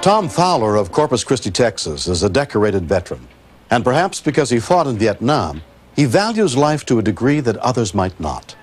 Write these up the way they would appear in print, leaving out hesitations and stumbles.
Tom Fowler of Corpus Christi, Texas, is a decorated veteran. And perhaps because he fought in Vietnam, he values life to a degree that others might not.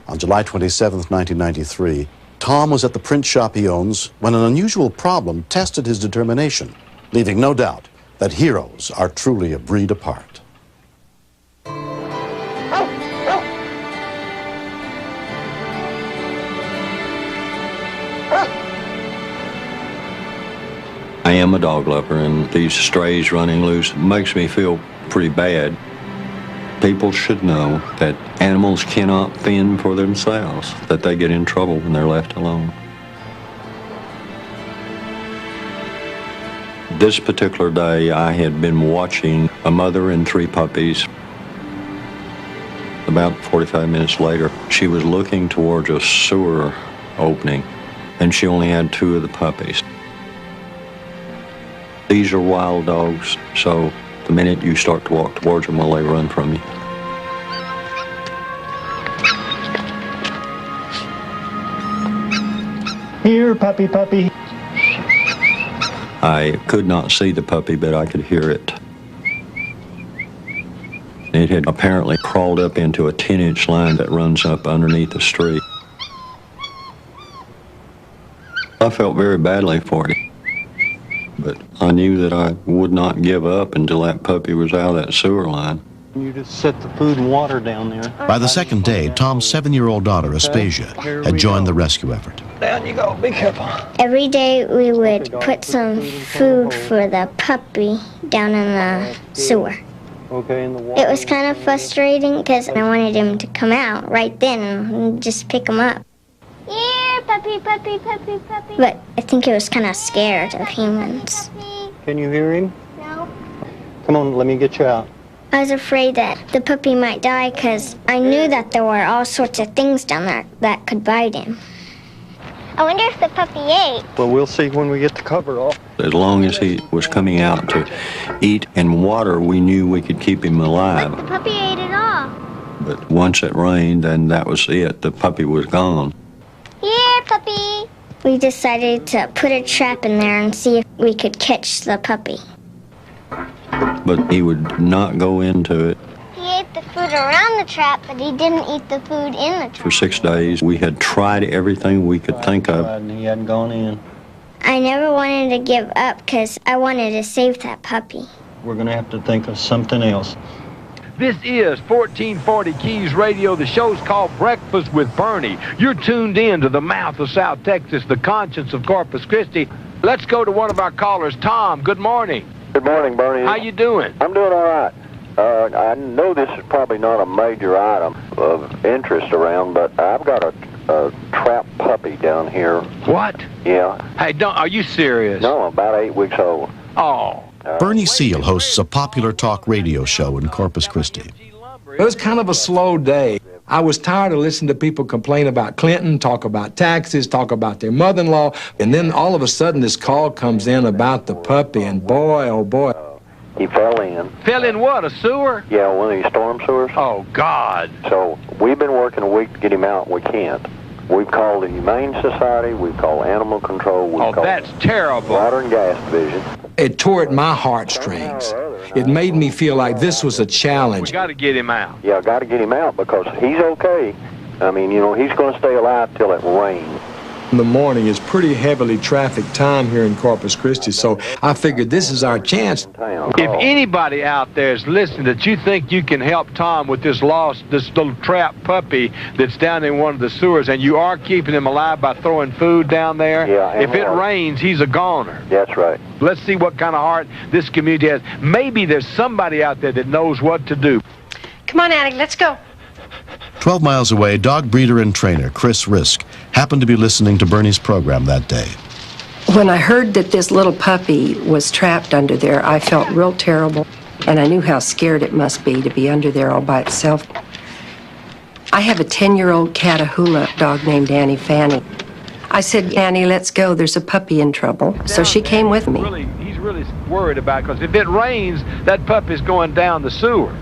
On July 27, 1993, Tom was at the print shop he owns when an unusual problem tested his determination, leaving no doubt that heroes are truly a breed apart. I am a dog lover, and these strays running loose makes me feel pretty bad. People should know that animals cannot fend for themselves, that they get in trouble when they're left alone. This particular day, I had been watching a mother and 3 puppies. About 45 minutes later, she was looking towards a sewer opening, and she only had 2 of the puppies. These are wild dogs, so the minute you start to walk towards them, well, they run from you. Here, puppy, puppy. I could not see the puppy, but I could hear it. It had apparently crawled up into a 10-inch line that runs up underneath the street. I felt very badly for it. But I knew that I would not give up until that puppy was out of that sewer line. You just set the food and water down there. By the second day, Tom's 7-year-old daughter, Aspasia, had joined the rescue effort. Down you go, be careful. Every day we would put some food for the puppy down in the sewer. Okay, in the water. It was kind of frustrating because I wanted him to come out right then and just pick him up. Here, puppy, puppy, puppy, puppy. But I think he was kind of scared of humans. Can you hear him? No. Come on, let me get you out. I was afraid that the puppy might die because I knew that there were all sorts of things down there that could bite him. I wonder if the puppy ate. Well, we'll see when we get the cover off. As long as he was coming out to eat and water, we knew we could keep him alive. But the puppy ate it all. But once it rained, then that was it. The puppy was gone. Here, puppy. We decided to put a trap in there and see if we could catch the puppy. But he would not go into it. He ate the food around the trap, but he didn't eat the food in the trap. For 6 days, we had tried everything we could think of. And he hadn't gone in. I never wanted to give up because I wanted to save that puppy. We're going to have to think of something else. This is 1440 Keys Radio. The show's called Breakfast with Bernie. You're tuned in to the mouth of South Texas, the conscience of Corpus Christi. Let's go to one of our callers. Tom, good morning. Good morning, Bernie. How you doing? I'm doing all right. I know this is probably not a major item of interest around, but I've got a trap puppy down here. What? Yeah. Hey, are you serious? No, about 8 weeks old. Oh. Bernie Seal hosts a popular talk radio show in Corpus Christi. It was kind of a slow day. I was tired of listening to people complain about Clinton, talk about taxes, talk about their mother-in-law, and then all of a sudden this call comes in about the puppy, and boy, oh boy. He fell in. Fell in what, a sewer? Yeah, one of these storm sewers. Oh, God. So we've been working a week to get him out, and we can't. We've called the Humane Society, we've called Animal Control, we've called that's terrible. Water and Gas Division. It tore at my heartstrings. It made me feel like this was a challenge. We got to get him out. Yeah, got to get him out because he's okay. I mean, you know, he's going to stay alive till it rains. In the morning is pretty heavily trafficked time here in Corpus Christi, so I figured this is our chance. If anybody out there is listening that you think you can help Tom with this little trap puppy that's down in one of the sewers, and you are keeping him alive by throwing food down there, if it rains, he's a goner. That's right. Let's see what kind of heart this community has. Maybe there's somebody out there that knows what to do. Come on, Attic, let's go. 12 miles away, dog breeder and trainer Chris Risk happened to be listening to Bernie's program that day. When I heard that this little puppy was trapped under there, I felt real terrible, and I knew how scared it must be to be under there all by itself. I have a 10-year-old Catahoula dog named Annie Fanny. I said, Annie, let's go. There's a puppy in trouble. So she came with me. He's really worried about it, because if it rains, that puppy's going down the sewer.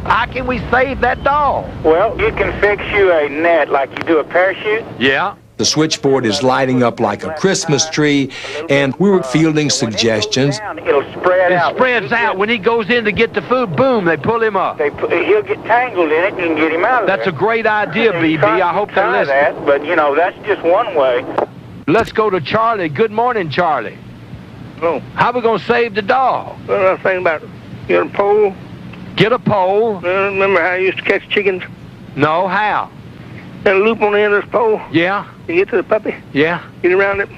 How can we save that dog? Well, you can fix you a net like you do a parachute. Yeah. The switchboard is lighting up like a Christmas tree, and we were fielding suggestions. It'll spread out. It spreads out. When he goes in to get the food, boom, they pull him up. He'll get tangled in it and you can get him out of there. That's a great idea, BB. I hope they're listening. That, but, you know, that's just one way. Let's go to Charlie. Good morning, Charlie. Oh. How are we going to save the dog? Well, I was thinking about get a pole. Get a pole. Remember how I used to catch chickens? No, how? And a loop on the end of this pole. Yeah. You get to the puppy. Yeah. Get around it.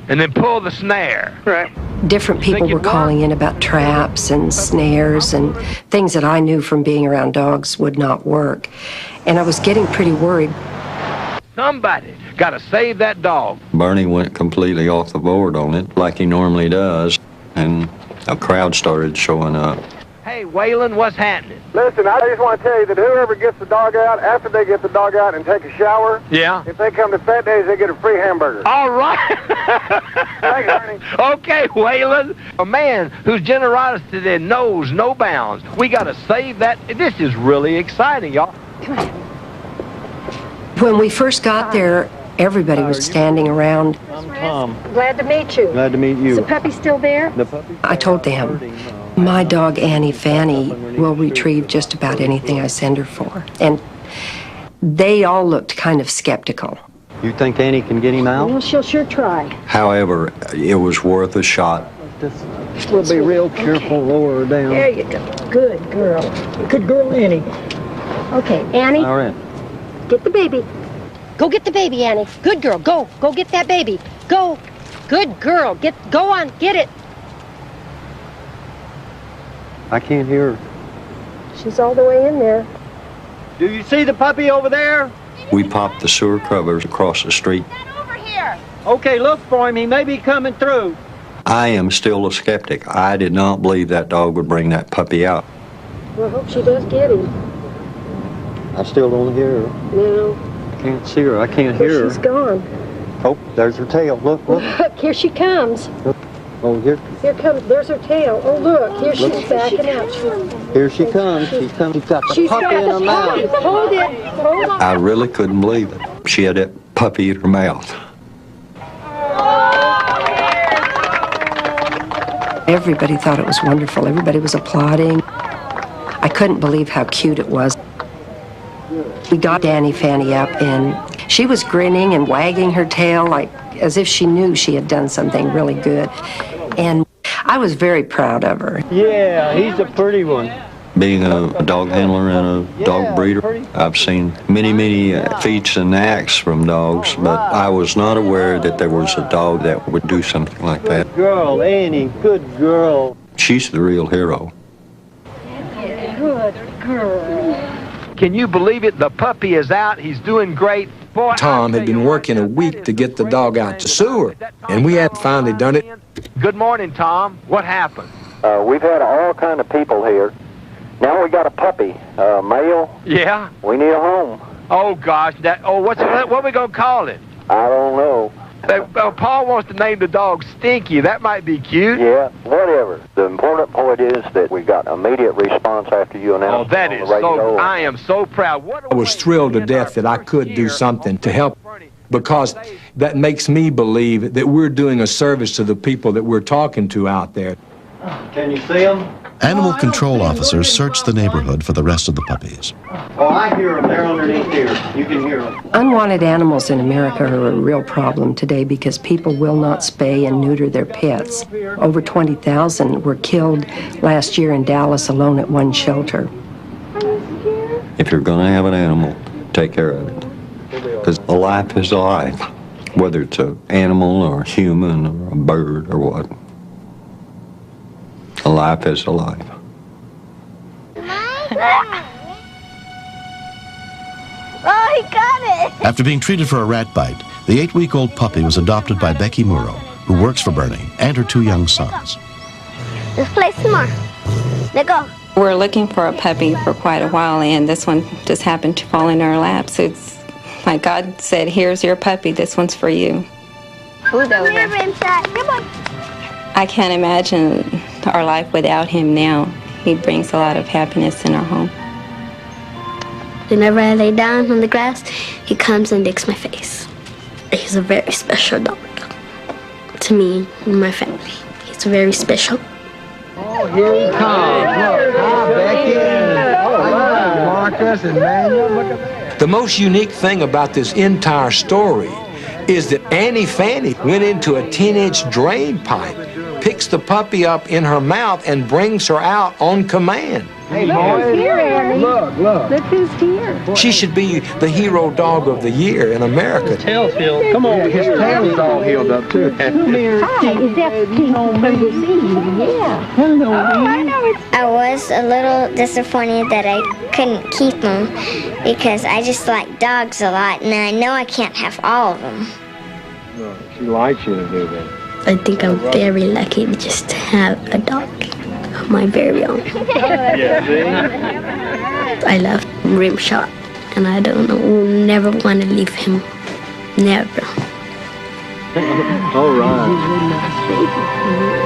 And then pull the snare. Right. Different people were calling in about traps and snares and things that I knew from being around dogs would not work. And I was getting pretty worried. Somebody got to save that dog. Bernie went completely off the board on it, like he normally does, and a crowd started showing up. Hey, Waylon, what's happening? Listen, I just want to tell you that whoever gets the dog out, after they get the dog out and take a shower, yeah, if they come to Fat Days, they get a free hamburger. All right. Thanks, Ernie. Okay, Waylon. A man whose generosity knows no bounds. We got to save that. This is really exciting, y'all. Come on. When we first got there, everybody was standing around. I'm Tom. Glad to meet you. Glad to meet you. Is the puppy still there? The puppy? I told them, my dog Annie Fanny will retrieve just about anything I send her for. And they all looked kind of skeptical. You think Annie can get him out? Well, she'll sure try. However, it was worth a shot. We'll be real careful, lower her down. There you go. Good girl. Good girl, Annie. Okay, Annie. All right. Get the baby. Go get the baby, Annie. Good girl. Go. Go get that baby. Go. Good girl. Go on. Get it. I can't hear her. She's all the way in there. Do you see the puppy over there? We popped the sewer covers across the street. Over here. Okay, look for him. He may be coming through. I am still a skeptic. I did not believe that dog would bring that puppy out. Well, I hope she does get him. I still don't hear her. No. I can't see her. I can't hear her. She's gone. Oh, there's her tail. Look, look. Look, here she comes. Oh, here. Here comes, there's her tail. Oh, look, here she's backing out. Here she comes. She comes. She's got the puppy in her mouth. Hold it. Hold on. I really couldn't believe it. She had that puppy in her mouth. Everybody thought it was wonderful. Everybody was applauding. I couldn't believe how cute it was. We got Annie Fanny up, and she was grinning and wagging her tail like as if she knew she had done something really good. And I was very proud of her. Yeah, he's a pretty one. Being a dog handler and a dog breeder, I've seen many, many feats and acts from dogs, but I was not aware that there was a dog that would do something like that. Good girl, Annie. Good girl. She's the real hero. Good girl. Can you believe it? The puppy is out. He's doing great. Boy, Tom had been working a week to get the dog out to sewer, and we had finally done it. Good morning, Tom. What happened? We've had all kind of people here. Now we got a puppy, male. Yeah? We need a home. Oh, gosh. What are we going to call it? I don't know. Paul wants to name the dog Stinky. That might be cute. Yeah, whatever. The important point is that we got immediate response after you announced. Oh, that is so. I am so proud. I was thrilled to death that I could do something to help, because that makes me believe that we're doing a service to the people that we're talking to out there. Can you see them? Animal control officers search the neighborhood for the rest of the puppies. Oh, I hear them. They're underneath here. You can hear them. Unwanted animals in America are a real problem today because people will not spay and neuter their pets. Over 20,000 were killed last year in Dallas alone at one shelter. If you're going to have an animal, take care of it. Because a life is a life, whether it's an animal or a human or a bird or what. A life is a life. Oh, he got it! After being treated for a rat bite, the 8-week-old puppy was adopted by Becky Murrow, who works for Bernie, and her 2 young sons. Let's play some more. Let go. We're looking for a puppy for quite a while, and this one just happened to fall in our lap. So it's like God said, here's your puppy. This one's for you. Come here, come on. I can't imagine our life without him now. He brings a lot of happiness in our home. Whenever I lay down on the grass, he comes and licks my face. He's a very special dog to me and my family. He's very special. Oh, here he comes. Look, hi, Becky. Oh, Marcus and Manuel, look at that. The most unique thing about this entire story is that Annie Fanny went into a 10-inch drain pipe, picks the puppy up in her mouth, and brings her out on command. Hey, boys, look. Look who's here. She should be the hero dog of the year in America. His tail's healed. Come on, his tail's all healed up, too. Hi, is that Pink? Yeah. Hello. Oh, I know it's... I was a little disappointed that I couldn't keep him because I just like dogs a lot, and I know I can't have all of them. No, she likes you to do that. I think I'm very lucky to just have a dog of my very own. Yeah, see? I love Rimshot, and I don't know, will never want to leave him. Never. All right.